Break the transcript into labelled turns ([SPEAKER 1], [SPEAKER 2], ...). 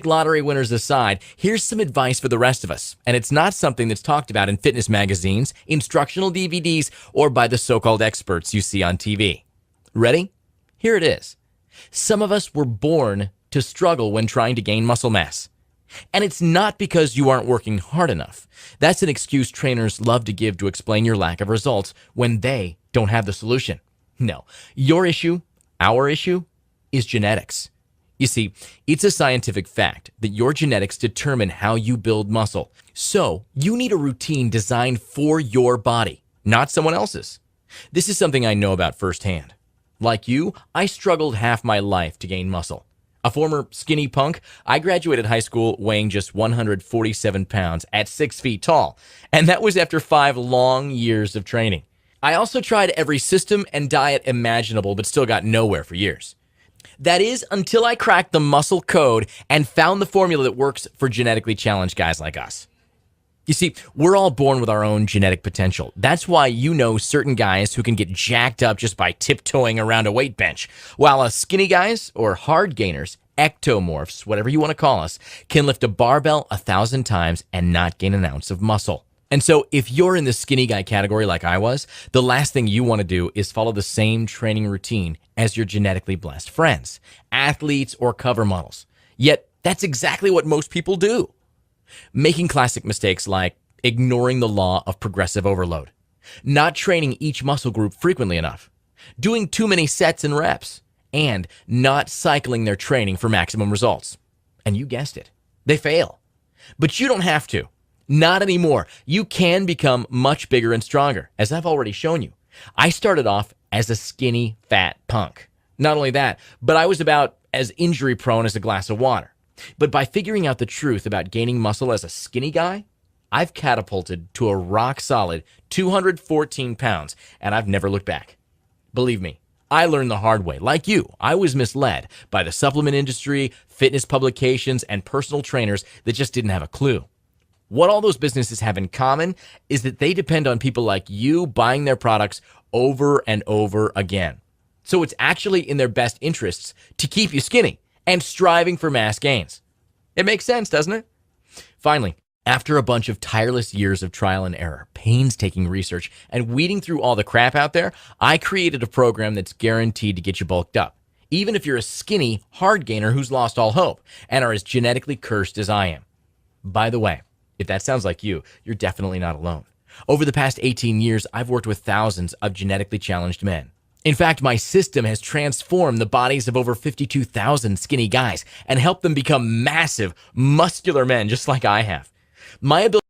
[SPEAKER 1] Lottery winners aside, here's some advice for the rest of us. And it's not something that's talked about in fitness magazines, instructional DVDs, or by the so-called experts you see on TV. Ready? Here it is. Some of us were born to struggle when trying to gain muscle mass. And it's not because you aren't working hard enough. That's an excuse trainers love to give to explain your lack of results when they don't have the solution. No, your issue, our issue, is genetics. You see, it's a scientific fact that your genetics determine how you build muscle. So, you need a routine designed for your body, not someone else's. This is something I know about firsthand. Like you, I struggled half my life to gain muscle. A former skinny punk, I graduated high school weighing just 147 pounds at 6 feet tall, and that was after 5 long years of training. I also tried every system and diet imaginable, but still got nowhere for years. That is, until I cracked the muscle code and found the formula that works for genetically challenged guys like us. You see, we're all born with our own genetic potential. That's why you know certain guys who can get jacked up just by tiptoeing around a weight bench, while us skinny guys, or hard gainers, ectomorphs, whatever you want to call us, can lift a barbell 1,000 times and not gain an ounce of muscle. And so if you're in the skinny guy category like I was, the last thing you want to do is follow the same training routine as your genetically blessed friends, athletes, or cover models. Yet that's exactly what most people do. Making classic mistakes like ignoring the law of progressive overload, not training each muscle group frequently enough, doing too many sets and reps, and not cycling their training for maximum results. And you guessed it, they fail. But you don't have to. Not anymore. You can become much bigger and stronger, as I've already shown you. I started off as a skinny, fat punk. Not only that, but I was about as injury prone as a glass of water. But by figuring out the truth about gaining muscle as a skinny guy, I've catapulted to a rock-solid 214 pounds, and I've never looked back. Believe me, I learned the hard way. Like you, I was misled by the supplement industry, fitness publications, and personal trainers that just didn't have a clue. What all those businesses have in common is that they depend on people like you buying their products over and over again. So it's actually in their best interests to keep you skinny and striving for mass gains. It makes sense, doesn't it? Finally, after a bunch of tireless years of trial and error, painstaking research, and weeding through all the crap out there, I created a program that's guaranteed to get you bulked up, even if you're a skinny, hard gainer who's lost all hope and are as genetically cursed as I am. By the way, if that sounds like you, you're definitely not alone. Over the past 18 years, I've worked with thousands of genetically challenged men. In fact, my system has transformed the bodies of over 52,000 skinny guys and helped them become massive, muscular men just like I have. My ability